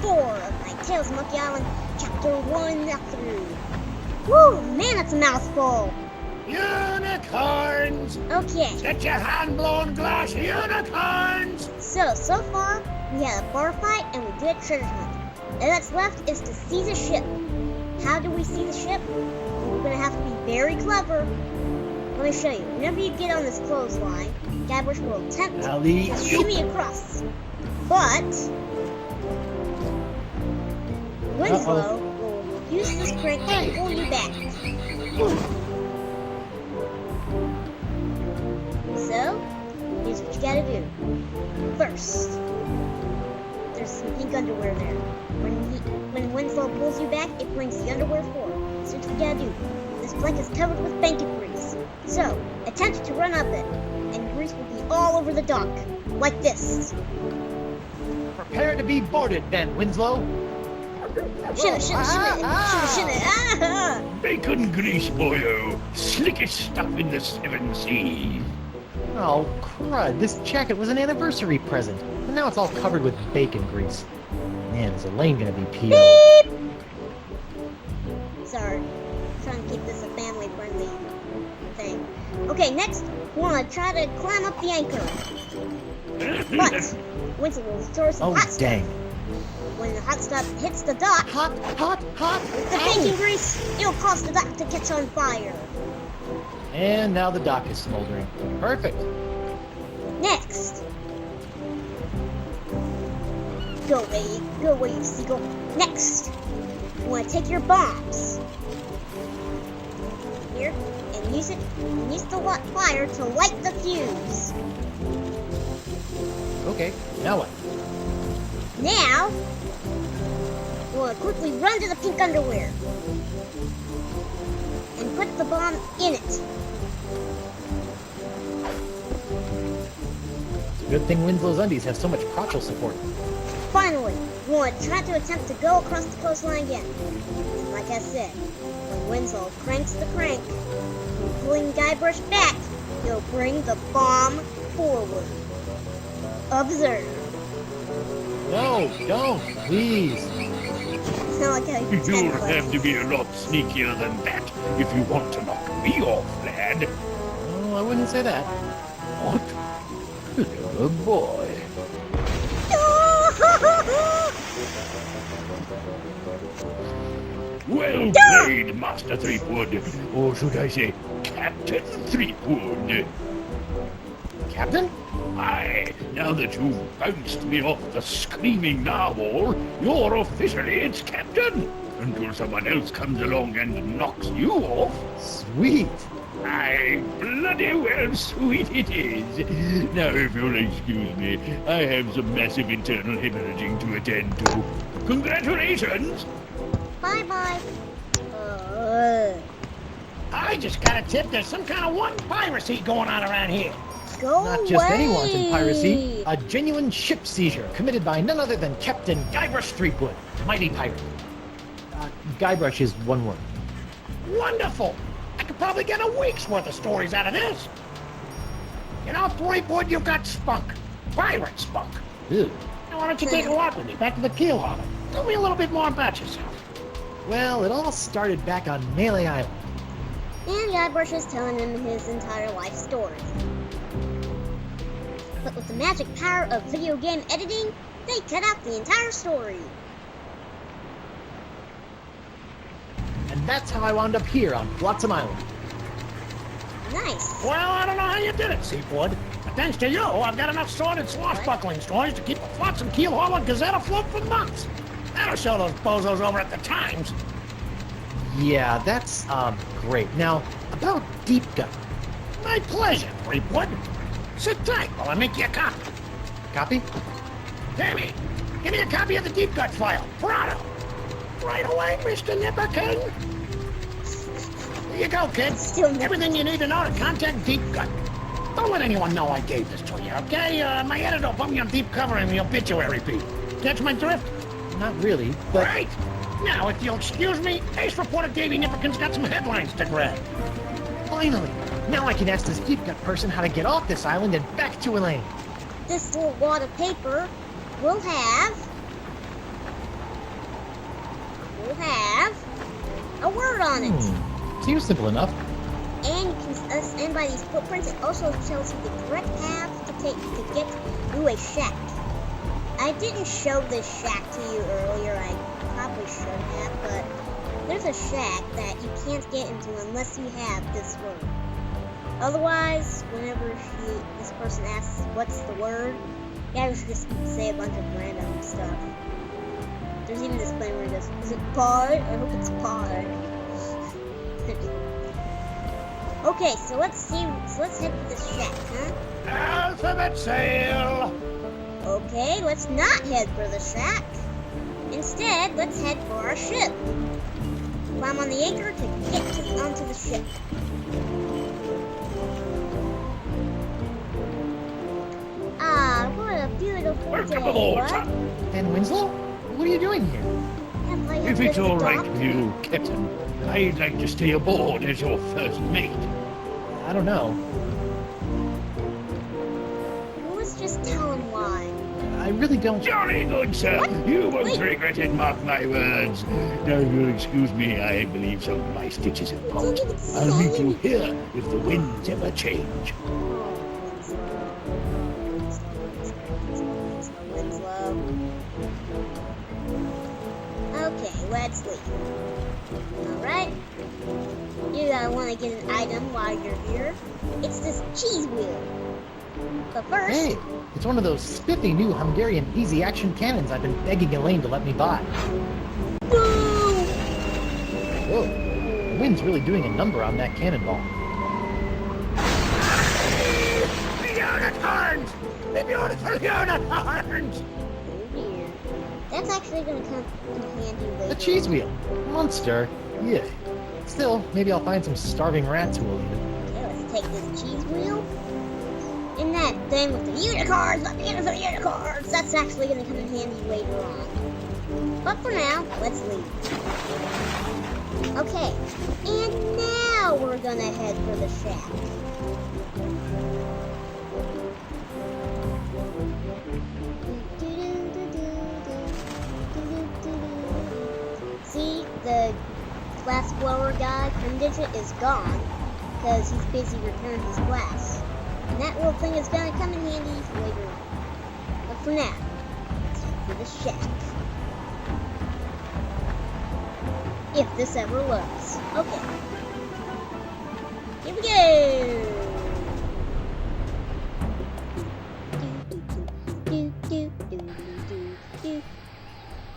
4 of my Tales of Monkey Island Chapter 1 walkthrough. Woo, man, that's a mouthful. Unicorns! Okay, Get your hand-blown glass unicorns! so far, we had a bar fight and we did a treasure hunt. All that's left is to seize a ship. How do we seize a ship? We're gonna have to be very clever. Let me show you. Whenever you get on this clothesline, Guybrush will attempt to shimmy across. But Winslow will use this crank to pull you back. So, here's what you gotta do. First, there's some pink underwear there. When Winslow pulls you back, it brings the underwear forward. So what you gotta do. This plank is covered with bacon grease. So, attempt to run up it, and grease will be all over the dock. Like this. Prepare to be boarded then, Winslow. Shimmy. Ah! Bacon grease, boyo. Slickest stuff in the 7 seas. Oh, crud. This jacket was an anniversary present. And now it's all covered with bacon grease. Man, is Elaine gonna be PO'd? Sorry. Trying to keep this a family-friendly thing. Okay, next, we want to try to climb up the anchor. But Winslow will throw some hot stuff. Dang. When the hot stuff hits the dock, Hot! with the bacon grease, it'll cause the dock to catch on fire. And now the dock is smoldering. Perfect. Next. Go away, you seagull. Next, you want to take your bombs here and use the fire to light the fuse. Okay, now what? Now, you want to quickly run to the pink underwear and put the bomb in it. It's a good thing Winslow's undies have so much crotchal support. Finally, you want to try to attempt to go across the coastline again. And like I said, when Winslow cranks the crank, pulling Guybrush back, he'll bring the bomb forward. Observe. No, don't, please. It's not like how you You'll have to be a lot sneakier than that if you want to knock me off, lad. Oh, I wouldn't say that. What? Clever boy. Well played, Master Threepwood. Or should I say, Captain Threepwood. Captain? Aye, now that you've bounced me off the screaming narwhal, you're officially its captain. Until someone else comes along and knocks you off. Sweet. Aye, bloody well sweet it is. Now, if you'll excuse me, I have some massive internal hemorrhaging to attend to. Congratulations! Bye-bye. I just got a tip there's some kind of piracy going on around here. Go Not just away. any wanton piracy, a genuine ship seizure committed by none other than Captain Guybrush Threepwood, mighty pirate. Guybrush is one word. Wonderful! I could probably get a week's worth of stories out of this. You know, Threepwood, you've got spunk. Pirate spunk. Ew. Now, why don't you take a walk with me back to the keel harbor? Tell me a little bit more about yourself. Well, it all started back on Melee Island. And Guybrush is telling him his entire life story. But with the magic power of video game editing, they cut out the entire story. And that's how I wound up here on Flotsam Island. Nice. Well, I don't know how you did it, Seafood. But thanks to you, I've got enough sordid swashbuckling stories to keep the Flotsam Keel Harbor Gazette afloat for months. That'll show those bozos over at the Times. Yeah, that's, great. Now, about Deep Gut. My pleasure, Threepwood. Sit tight while I make you a copy. Copy? Tammy, give me a copy of the Deep Gut file. Pronto. Right away, Mr. Nipperkin. Here you go, kid. Still Everything you need to know to contact Deep Gut. Don't let anyone know I gave this to you, okay? My editor will put me on deep cover in the obituary feed. Catch my drift? Not really, but... Right. Now, if you'll excuse me, Ace reporter Davey Nipperkin's got some headlines to grab. Finally! Now I can ask this Deep Gut person how to get off this island and back to Elaine. This little wad of paper will have will have a word on it. Seems simple enough. And you can and by these footprints, it also tells you the correct path to take to get to a shack. I didn't show this shack to you earlier. I probably should have, but there's a shack that you can't get into unless you have this word. Otherwise, whenever this person asks what's the word, you guys just say a bunch of random stuff. There's even this thing where it goes, is it pie? I hope it's pie. Okay, so let's head for this shack, huh? Alphabet sail! Okay, let's not head for the shack. Instead, let's head for our ship. Climb on the anchor to get onto the ship. Ah, what a beautiful Welcome day, aboard, what? sir. And Winslow? What are you doing here? Am I If it's a all right doctor? with you, Captain, I'd like to stay aboard as your first mate. I don't know. Let's just tell him why. I really don't. Jolly good, sir. What? You won't Wait. regret it, mark my words. Now, if you'll excuse me, I believe some of my stitches have popped. Didn't even I'll meet say you here if the winds ever change. Winslow. Okay, let's leave. Alright. You're gonna want to get an item while you're here. It's this cheese wheel. But first, Hey, it's one of those spiffy new Hungarian easy action cannons I've been begging Elaine to let me buy. boom! Whoa, the wind's really doing a number on that cannonball. The unicorns! The beautiful unicorns! Oh dear. That's actually gonna come in handy later. The cheese wheel. Monster. Yeah. Still, maybe I'll find some starving rats who will eat it. Okay, let's take this cheese wheel. And that thing with the unicorns, the beautiful unicorns, that's actually going to come in handy later on. But for now, let's leave. Okay, and now we're going to head for the shack. See, the glass blower guy, Digit, is gone because he's busy repairing his glass. And that little thing is gonna come in handy later on. But for now, let's head for the shack. If this ever was. Okay. Here we go!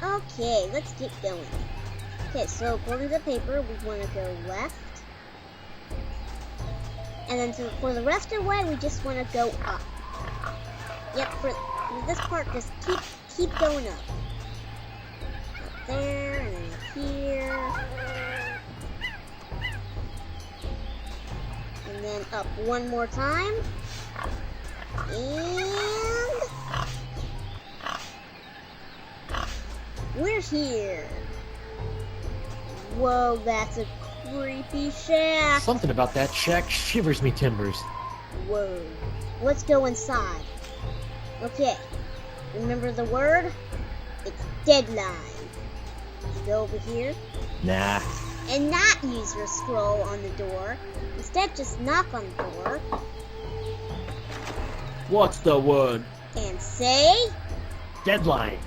Okay, let's get going. Okay, so according to the paper, we want to go left. And then for the rest of the way, we just want to go up. Yep, for this part, just keep going up. Up there, and then here. And then up one more time. And we're here. Whoa, that's a creepy shack. Something about that shack shivers me timbers. Whoa. Let's go inside. Okay. Remember the word? It's deadline. Let's go over here. Nah. And not use your scroll on the door. Instead, just knock on the door. What's the word? And say, Deadline.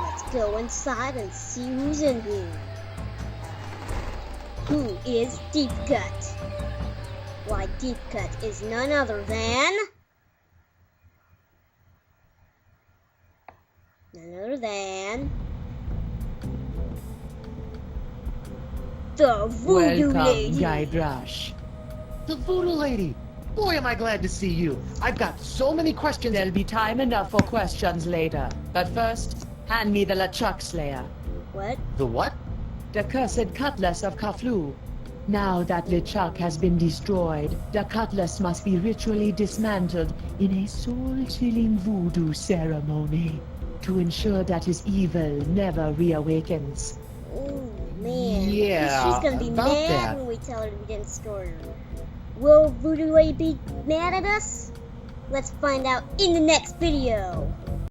let's go inside and see who's in here. Who is Deep Cut? Why, Deep Cut is none other than... the Voodoo Welcome, Lady. Guide Rush. The voodoo lady. Boy, am I glad to see you. I've got so many questions. There'll be time enough for questions later. But first, hand me the LeChuck Slayer, What? The what? the cursed cutlass of Kaflu. Now that LeChuck has been destroyed, the cutlass must be ritually dismantled in a soul-chilling voodoo ceremony to ensure that his evil never reawakens. Oh man. Yeah, She's gonna be about mad that. when we tell her we didn't store her. Will Voodoo Lady be mad at us? Let's find out in the next video.